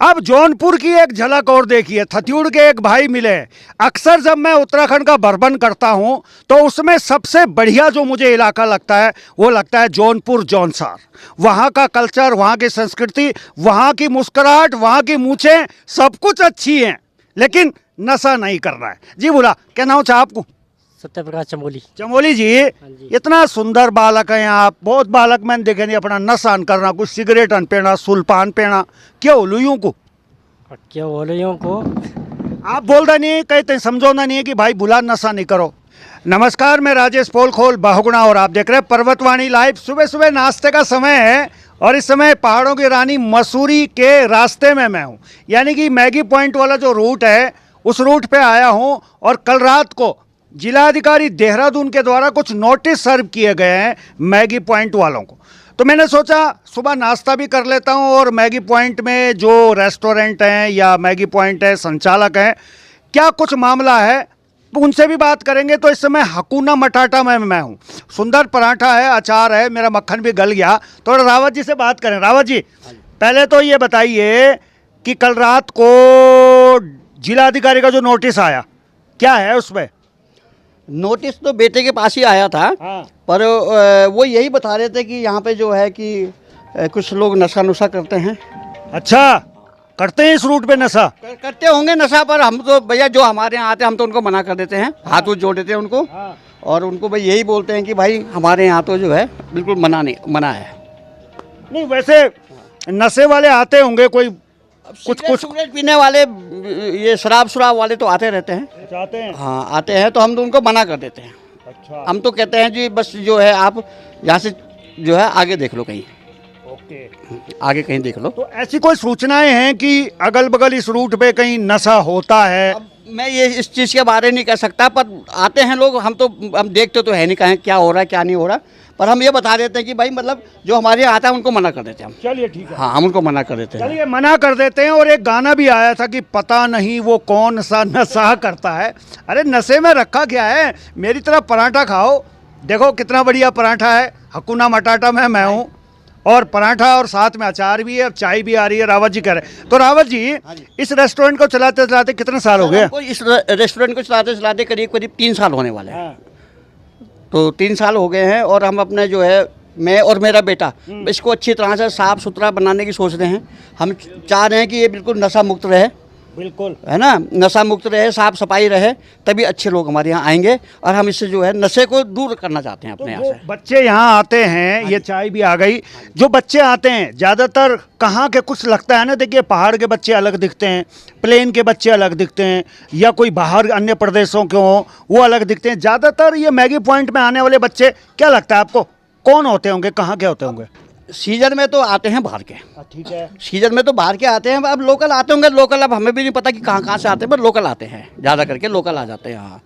अब जौनपुर की एक झलक और देखिए, थत्यूड़ के एक भाई मिले। अक्सर जब मैं उत्तराखंड का भ्रमण करता हूं तो उसमें सबसे बढ़िया जो मुझे इलाका लगता है वो लगता है जौनपुर जौनसार। वहां का कल्चर, वहां की संस्कृति, वहां की मुस्कुराहट, वहां की मूछें, सब कुछ अच्छी हैं, लेकिन नशा नहीं करना है। जी बोला, क्या नाम चाह आपको? सत्यप्रकाश चमोली। चमोली जी, जी। इतना सुंदर बालक है आप। बहुत बालक मैंने देखे नहीं अपना नशा करना, कुछ सिगरेट अन पेना, सुल्पान पेना, क्या उलूयों को क्या बोलियों को आप बोलता नहीं है, कहते समझौना नहीं है कि भाई बुला नशा नहीं करो। नमस्कार, मैं राजेश पोलखोल बाहुगुणा और आप देख रहे हैं पर्वतवाणी लाइव। सुबह सुबह नाश्ते का समय है और इस समय पहाड़ों की रानी मसूरी के रास्ते में मैं हूँ, यानी कि मैगी पॉइंट वाला जो रूट है उस रूट पे आया हूँ। और कल रात को जिलाधिकारी देहरादून के द्वारा कुछ नोटिस सर्व किए गए हैं मैगी पॉइंट वालों को, तो मैंने सोचा सुबह नाश्ता भी कर लेता हूं। और मैगी पॉइंट में जो रेस्टोरेंट हैं या मैगी पॉइंट है संचालक हैं, क्या कुछ मामला है उनसे भी बात करेंगे। तो इस समय हकूना मटाटा में मैं हूं। सुंदर पराठा है, अचार है, मेरा मक्खन भी गल गया। थोड़ा रावत जी से बात करें। रावत जी, पहले तो ये बताइए कि कल रात को जिलाधिकारी का जो नोटिस आया, क्या है उसमें? नोटिस तो बेटे के पास ही आया था। हाँ। पर वो यही बता रहे थे कि यहाँ पे जो है कि कुछ लोग नशा नुशा करते हैं। अच्छा, करते हैं इस रूट पे नशा? करते होंगे नशा, पर हम तो भैया जो हमारे यहाँ आते हैं हम तो उनको मना कर देते हैं, हाथ उठ जोड़ देते हैं उनको। हाँ। और उनको भाई यही बोलते हैं कि भाई हमारे यहाँ तो जो है बिल्कुल मना है। नहीं, वैसे नशे वाले आते होंगे, कोई कुछ सिगरेट पीने वाले, ये शराब वाले तो आते रहते हैं। चाहते हैं। हाँ, आते हैं तो हम तो उनको मना कर देते हैं। अच्छा, हम तो कहते हैं जी बस जो है आप यहाँ से जो है आगे देख लो, कहीं ओके। आगे कहीं देख लो। तो ऐसी कोई सूचनाएं हैं कि अगल बगल इस रूट पे कहीं नशा होता है? अब मैं ये इस चीज़ के बारे में नहीं कह सकता, पर आते हैं लोग, हम देखते तो है नहीं कहें क्या हो रहा है क्या नहीं हो रहा, पर हम ये बता देते हैं कि भाई मतलब जो हमारे यहाँ आता है उनको मना कर देते हैं हम। चलिए ठीक है। हाँ, हम उनको मना कर देते हैं। चलिए, मना कर देते हैं। और एक गाना भी आया था कि पता नहीं वो कौन सा नशा करता है। अरे नशे में रखा क्या है? मेरी तरफ पराठा खाओ, देखो कितना बढ़िया पराठा है। हकुना मटाटा में मैं हूँ और पराठा और साथ में अचार भी है और चाय भी आ रही है। रावत जी कह रहे हैं। तो रावत जी, इस रेस्टोरेंट को चलाते चलाते कितने साल हो गए? हमको इस रेस्टोरेंट को चलाते चलाते करीब करीब 3 साल होने वाले हैं। तो 3 साल हो गए हैं और हम अपने जो है, मैं और मेरा बेटा इसको अच्छी तरह से साफ़ सुथरा बनाने की सोच रहे हैं। हम चाह रहे हैं कि ये बिल्कुल नशा मुक्त रहे, बिल्कुल है ना, नशा मुक्त रहे, साफ सफाई रहे, तभी अच्छे लोग हमारे यहाँ आएंगे। और हम इससे जो है नशे को दूर करना चाहते हैं अपने यहाँ जो से। बच्चे यहाँ आते हैं, ये चाय भी आ गई, जो बच्चे आते हैं ज़्यादातर कहाँ के? कुछ लगता है ना, देखिए पहाड़ के बच्चे अलग दिखते हैं, प्लेन के बच्चे अलग दिखते हैं, या कोई बाहर अन्य प्रदेशों के हों वो अलग दिखते हैं। ज़्यादातर ये मैगी पॉइंट में आने वाले बच्चे क्या लगता है आपको कौन होते होंगे, कहाँ के होते होंगे? सीजन में तो आते हैं बाहर के। ठीक है। सीजन में तो बाहर के आते हैं। अब लोकल आते होंगे, लोकल अब हमें भी नहीं पता कि कहाँ कहाँ से आते हैं, पर लोकल आते हैं, ज़्यादा करके लोकल आ जाते हैं यहाँ।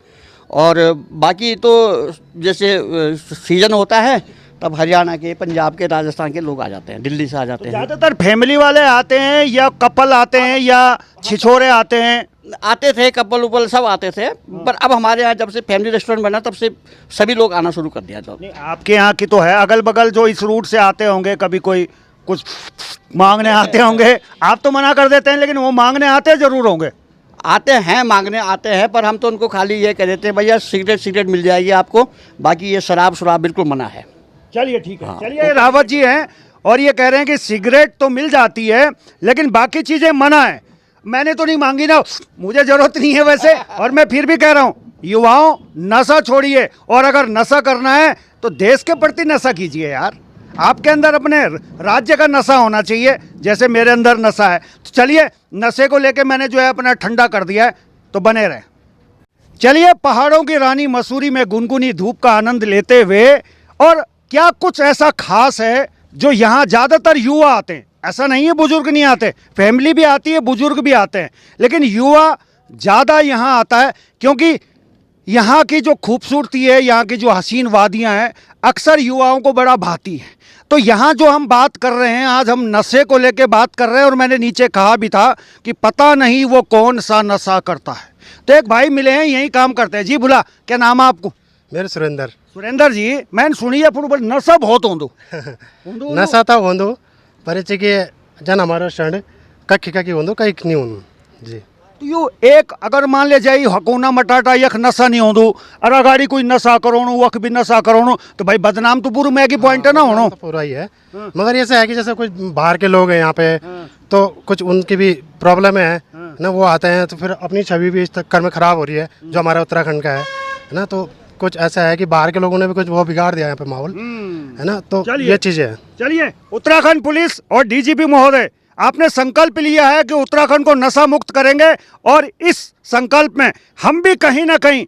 और बाकी तो जैसे सीजन होता है तब हरियाणा के, पंजाब के, राजस्थान के लोग आ जाते हैं, दिल्ली से आ जाते हैं। ज़्यादातर फैमिली वाले आते हैं या कपल आते हैं या छिछोरे आते हैं? आते थे कपल उपल सब आते थे, पर अब हमारे यहाँ जब से फैमिली रेस्टोरेंट बना तब से सभी लोग आना शुरू कर दिया। तो नहीं, आपके यहाँ की तो है, अगल बगल जो इस रूट से आते होंगे कभी कोई कुछ मांगने आते होंगे। आप तो मना कर देते हैं, लेकिन वो मांगने आते जरूर होंगे। आते हैं, मांगने आते हैं, पर हम तो उनको खाली ये कह देते हैं भैया सिगरेट मिल जाएगी आपको, बाकी ये शराब बिल्कुल मना है। चलिए ठीक है। हाँ। चलिए, रावत जी हैं और ये कह रहे हैं कि सिगरेट तो मिल जाती है लेकिन बाकी चीज़ें मना है। मैंने तो नहीं मांगी ना, मुझे जरूरत नहीं है वैसे। और मैं फिर भी कह रहा हूँ, युवाओं नशा छोड़िए, और अगर नशा करना है तो देश के प्रति नशा कीजिए यार। आपके अंदर अपने राज्य का नशा होना चाहिए, जैसे मेरे अंदर नशा है। तो चलिए, नशे को लेके मैंने जो है अपना ठंडा कर दिया है, तो बने रहें। चलिए, पहाड़ों की रानी मसूरी में गुनगुनी धूप का आनंद लेते हुए, और क्या कुछ ऐसा खास है जो यहाँ ज़्यादातर युवा आते हैं? ऐसा नहीं है बुजुर्ग नहीं आते, फैमिली भी आती है, बुजुर्ग भी आते हैं, लेकिन युवा ज़्यादा यहाँ आता है क्योंकि यहाँ की जो खूबसूरती है, यहाँ की जो हसीन वादियाँ हैं, अक्सर युवाओं को बड़ा भाती है। तो यहाँ जो हम बात कर रहे हैं, आज हम नशे को लेके बात कर रहे हैं, और मैंने नीचे कहा भी था कि पता नहीं वो कौन सा नशा करता है। तो एक भाई मिले हैं, यही काम करते हैं। जी बुला, क्या नाम है आपको? मेरे सुरेंद्र। सुरेंद्र जी, मैंने सुनी है पुर नशा बहुत होंदो। नशा तो होंदो परिचय के जन हमारा स्टैंड कक्की होंदो कई नहीं होंदो जी। तो यो एक अगर मान ले जाई हकोना मटाटा यख नशा नहीं होंदो और अगाड़ी कोई नशा करोणु वख भी नशा करोणु तो भाई बदनाम तो पूरा मैगी पॉइंट है ना होनो। तो पूरा ही है, मगर ऐसा है कि जैसे कुछ बाहर के लोग हैं यहाँ पे तो कुछ उनकी भी प्रॉब्लम है ना, वो आते हैं तो फिर अपनी छवि भी इस चक्कर में खराब हो रही है जो हमारा उत्तराखंड का है ना। तो कुछ ऐसा है कि बाहर के लोगों ने भी कुछ वो बिगाड़ दिया यहाँ पे माहौल है ना। तो ये चीजें हैं। चलिए, उत्तराखंड पुलिस और डीजीपी महोदय आपने संकल्प लिया है कि उत्तराखंड को नशा मुक्त करेंगे और इस संकल्प में हम भी कहीं ना कहीं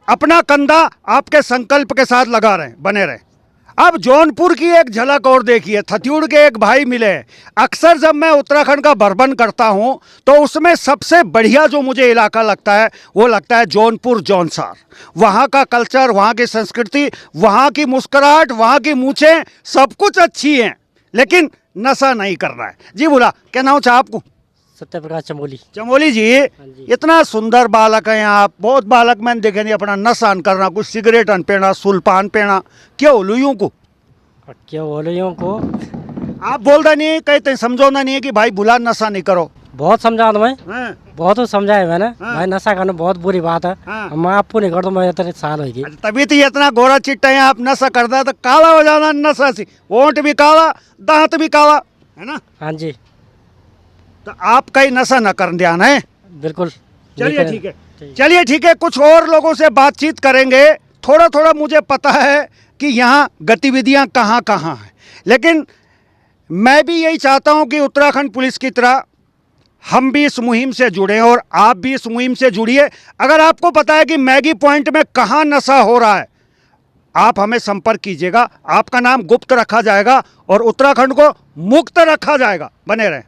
अपना कंधा आपके संकल्प के साथ लगा रहे हैं, बने रहे। अब जौनपुर की एक झलक और देखिए, थत्यूड़ के एक भाई मिले। अक्सर जब मैं उत्तराखंड का भ्रमण करता हूं तो उसमें सबसे बढ़िया जो मुझे इलाका लगता है वो लगता है जौनपुर जौनसार। वहाँ का कल्चर, वहाँ की संस्कृति, वहाँ की मुस्कुराहट, वहाँ की मूछें सब कुछ अच्छी हैं, लेकिन नशा नहीं करना है। जी बोला, क्या नाम चाह आपको? सत्य प्रकाश चमोली। चमोली जी, जी। इतना सुंदर बालक है आप, बहुत बालक मैंने देखे नहीं अपना नशा करना, कुछ सिगरेट अन पेना, सुल्पान पेना, क्या बोलूँ यूं को? और क्या बोले यूं को? आप बोलता नहीं है, कहते समझौना नहीं है कि भाई बुला नशा नहीं करो? बहुत समझा मैं, हाँ। बहुत समझाया मैंने। हाँ। भाई नशा करना बहुत बुरी बात है। हाँ। मैं आपको नहीं करता, मैं इतने साल होगी। अच्छा, तभी तो ये इतना गोरा चिट्टा है, आप नशा करता है तो काला हो जाना नशा से, ओंठ भी काला, दांत भी काला, है ना? हाँ जी, तो आप कहीं नशा न कर ध्यान है। बिल्कुल। चलिए ठीक है, चलिए ठीक है, कुछ और लोगों से बातचीत करेंगे। थोड़ा थोड़ा मुझे पता है कि यहाँ गतिविधियाँ कहाँ कहाँ हैं, लेकिन मैं भी यही चाहता हूँ कि उत्तराखंड पुलिस की तरह हम भी इस मुहिम से जुड़े और आप भी इस मुहिम से जुड़िए। अगर आपको पता है कि मैगी पॉइंट में कहाँ नशा हो रहा है, आप हमें संपर्क कीजिएगा, आपका नाम गुप्त रखा जाएगा और उत्तराखंड को मुक्त रखा जाएगा। बने रहें।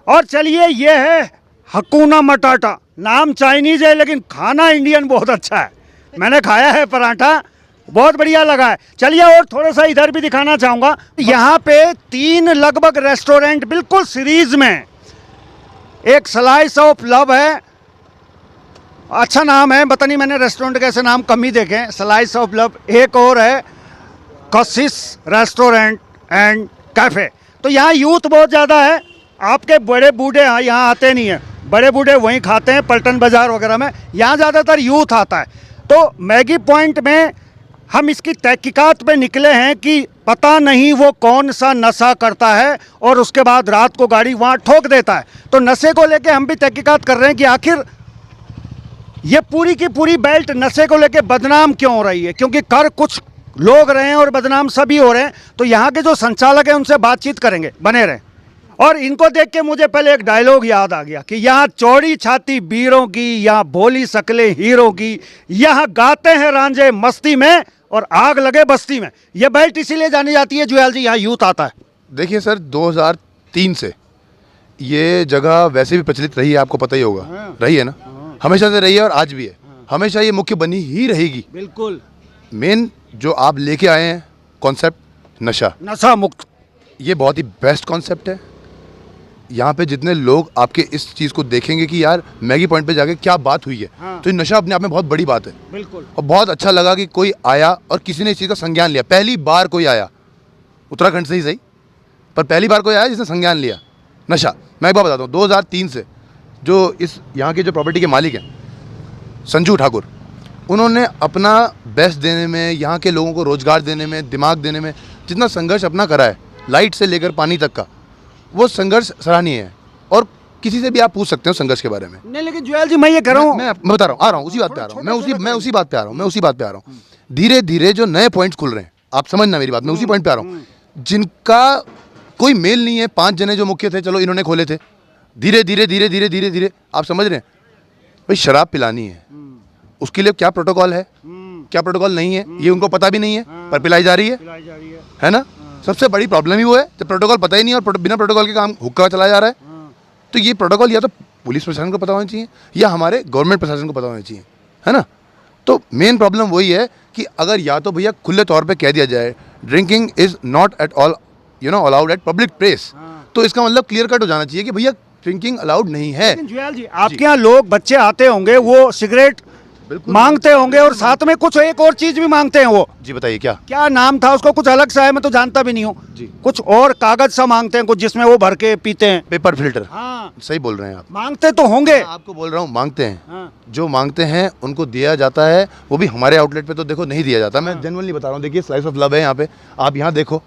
और चलिए, ये है हकूना मटाटा। नाम चाइनीज है लेकिन खाना इंडियन बहुत अच्छा है। मैंने खाया है पराठा, बहुत बढ़िया लगा है। चलिए, और थोड़ा सा इधर भी दिखाना चाहूँगा। यहाँ पे 3 लगभग रेस्टोरेंट बिल्कुल सीरीज में, एक स्लाइस ऑफ लव है, अच्छा नाम है, पता नहीं मैंने रेस्टोरेंट के ऐसे नाम कम ही देखे हैं, स्लाइस ऑफ लव। एक और है कशिश रेस्टोरेंट एंड कैफ़े। तो यहाँ यूथ बहुत ज़्यादा है, आपके बड़े बूढ़े यहाँ आते नहीं हैं, बड़े बूढ़े वहीं खाते हैं पलटन बाज़ार वगैरह में, यहाँ ज़्यादातर यूथ आता है। तो मैगी पॉइंट में हम इसकी तहकीकात पे निकले हैं कि पता नहीं वो कौन सा नशा करता है और उसके बाद रात को गाड़ी वहाँ ठोक देता है। तो नशे को लेके हम भी तहकीकात कर रहे हैं कि आखिर ये पूरी की पूरी बेल्ट नशे को लेके बदनाम क्यों हो रही है, क्योंकि कर कुछ लोग रहे हैं और बदनाम सभी हो रहे हैं। तो यहाँ के जो संचालक हैं उनसे बातचीत करेंगे, बने रहें। और इनको देख के मुझे पहले एक डायलॉग याद आ गया कि यहाँ चौड़ी छाती वीरों की, यहाँ भोली शकलें हीरों की, यहाँ गाते हैं रांझे मस्ती में और आग लगे बस्ती में। ये बेल्ट इसीलिए जानी जाती है जुएल जी, यहाँ यूथ आता है। देखिए सर, 2003 से ये जगह वैसे भी प्रचलित रही है, आपको पता ही होगा। रही है ना, हमेशा से रही है और आज भी है, हमेशा ये मुख्य बनी ही रहेगी। बिल्कुल। मेन जो आप लेके आए हैं कॉन्सेप्ट, नशा मुक्त, ये बहुत ही बेस्ट कॉन्सेप्ट है। यहाँ पे जितने लोग आपके इस चीज़ को देखेंगे कि यार मैगी पॉइंट पे जाके क्या बात हुई है, तो ये नशा अपने आप में बहुत बड़ी बात है। बिल्कुल। और बहुत अच्छा लगा कि कोई आया और किसी ने इस चीज़ का संज्ञान लिया। पहली बार कोई आया, उत्तराखंड से ही सही, पर पहली बार कोई आया जिसने संज्ञान लिया नशा। मैं एक बात बताता हूँ, 2003 से जो इस यहाँ के जो प्रॉपर्टी के मालिक हैं संजू ठाकुर, उन्होंने अपना बेस्ट देने में, यहाँ के लोगों को रोज़गार देने में, दिमाग देने में जितना संघर्ष अपना करा है, लाइट से लेकर पानी तक का, वो संघर्ष सराहनीय है। और किसी से भी आप पूछ सकते हो संघर्ष के बारे में। नहीं, लेकिन जुएल जी मैं ये कह रहा हूँ, मैं बता रहा हूँ, आ रहा हूँ उसी बात पे आ रहा हूँ, मैं उसी बात पे आ रहा हूँ। धीरे धीरे जो नए पॉइंट्स खुल रहे हैं, आप समझना मेरी बात, मैं उसी पॉइंट पे आ रहा हूँ, जिनका कोई मेल नहीं है। 5 जने जो मुख्य थे, चलो इन्होंने खोले थे, धीरे धीरे धीरे धीरे धीरे धीरे आप समझ रहे हैं भाई, शराब पिलानी है, उसके लिए क्या प्रोटोकॉल है, क्या प्रोटोकॉल नहीं है, ये उनको पता भी नहीं है, पर पिलाई जा रही है ना। सबसे बड़ी प्रॉब्लम ही वो है जब प्रोटोकॉल पता ही नहीं है और बिना प्रोटोकॉल के काम हुक्का चलाया जा रहा है। तो ये प्रोटोकॉल या तो पुलिस प्रशासन को पता होना चाहिए या हमारे गवर्नमेंट प्रशासन को पता होना चाहिए, है ना। तो मेन प्रॉब्लम वही है कि अगर या तो भैया खुले तौर पे कह दिया जाए drinking is not at all allowed at public place, तो इसका मतलब क्लियर कट हो जाना चाहिए कि भैया ड्रिंकिंग अलाउड नहीं है। जुएल जी, आपके यहाँ लोग बच्चे आते होंगे, वो सिगरेट मांगते होंगे और साथ में कुछ एक और चीज भी मांगते हैं वो। जी बताइए क्या। क्या नाम था उसको, कुछ अलग सा है, मैं तो जानता भी नहीं हूँ। जी। कुछ और कागज सा मांगते हैं कुछ, जिसमें वो भर के पीते हैं। Paper filter. हाँ, सही बोल रहे हैं आप। मांगते तो होंगे। मैं आपको बोल रहा हूँ मांगते हैं। हाँ। जो मांगते हैं उनको दिया जाता है, वो भी हमारे आउटलेट पे तो देखो नहीं दिया जाता। मैं जेन्युइनली बता रहा हूँ, देखिए स्लाइस ऑफ लव है यहाँ पे, आप यहाँ देखो,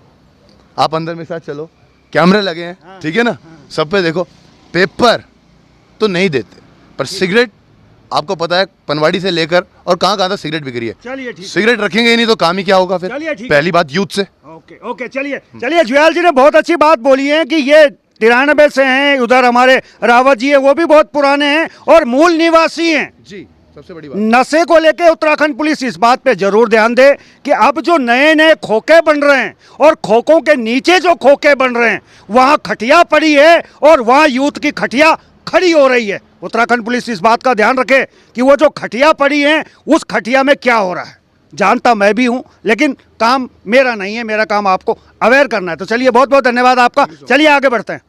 आप अंदर मेरे साथ चलो, कैमरे लगे हैं, ठीक है ना, सब पे देखो, पेपर तो नहीं देते, पर सिगरेट आपको पता है पनवाड़ी से लेकर और कहाँ कहाँ तक सिगरेट बिक रही है। चलिए ठीक है। सिगरेट रखेंगे ही नहीं तो काम ही क्या होगा फिर। चलिए ठीक है। पहली बात यूथ से। ओके ओके, चलिए चलिए। जुयाल जी ने बहुत अच्छी बात बोली है कि ये 93 से हैं, उधर हमारे रावत जी है, वो भी बहुत पुराने हैं और मूल निवासी हैं। जी, सबसे बड़ी बात। नशे को लेके उत्तराखंड पुलिस इस बात पे जरूर ध्यान दे कि अब जो नए नए खोखे बन रहे हैं और खोखों के नीचे जो खोखे बन रहे हैं, वहां खटिया पड़ी है और वहां यूथ की खटिया खड़ी हो रही है। उत्तराखंड पुलिस इस बात का ध्यान रखे कि वो जो खटिया पड़ी है, उस खटिया में क्या हो रहा है। जानता मैं भी हूं, लेकिन काम मेरा नहीं है, मेरा काम आपको अवेयर करना है। तो चलिए, बहुत बहुत धन्यवाद आपका। चलिए आगे बढ़ते हैं।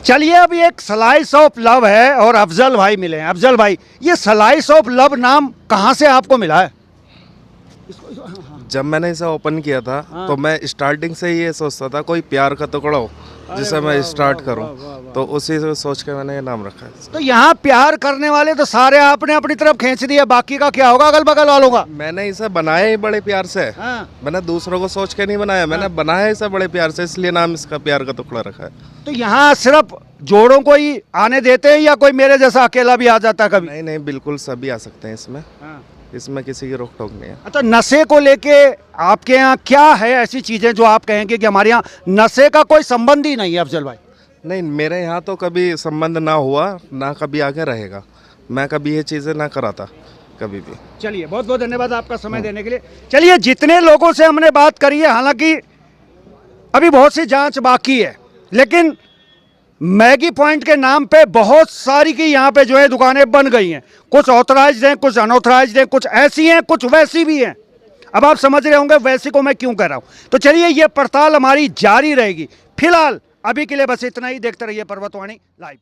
चलिए, अभी एक स्लाइस ऑफ लव है और अफजल भाई मिले हैं। अफजल भाई, ये स्लाइस ऑफ लव नाम कहाँ से आपको मिला है? जब मैंने इसे ओपन किया था तो मैं स्टार्टिंग से ही ये सोचता था कोई प्यार का टुकड़ा हो जिसे मैं स्टार्ट करूं, तो उसी से सोच के मैंने ये नाम रखा है। तो यहाँ प्यार करने वाले तो सारे आपने अपनी तरफ खींच दिया, बाकी का क्या होगा अगल बगल वालों का? मैंने इसे बनाया ही बड़े प्यार से। हाँ। मैंने दूसरों को सोच के नहीं बनाया, मैंने बनाया इसे बड़े प्यार से, इसलिए नाम इसका प्यार का टुकड़ा रखा है। तो यहाँ सिर्फ जोड़ों को ही आने देते हैं या कोई मेरे जैसा अकेला भी आ जाता है कभी? नहीं नहीं, बिल्कुल सभी आ सकते हैं इसमें, इसमें किसी की रोक टोक नहीं है। तो नशे को लेके आपके यहाँ क्या है ऐसी चीजें जो आप कहेंगे कि हमारे यहाँ नशे का कोई संबंध ही नहीं है? अफजल भाई, नहीं, मेरे यहाँ तो कभी संबंध ना हुआ, ना कभी आगे रहेगा। मैं कभी ये चीज़ें ना कराता कभी भी। चलिए, बहुत बहुत धन्यवाद आपका समय देने के लिए। चलिए, जितने लोगों से हमने बात करी है, हालांकि अभी बहुत सी जांच बाकी है, लेकिन मैगी पॉइंट के नाम पे बहुत सारी की यहाँ पे जो है दुकानें बन गई हैं। कुछ ऑथराइज्ड हैं, कुछ अनऑथराइज्ड हैं, कुछ ऐसी हैं, कुछ वैसी भी हैं। अब आप समझ रहे होंगे वैसी को मैं क्यों कह रहा हूँ। तो चलिए, ये पड़ताल हमारी जारी रहेगी। फिलहाल अभी के लिए बस इतना ही। देखते रहिए पर्वतवाणी लाइव।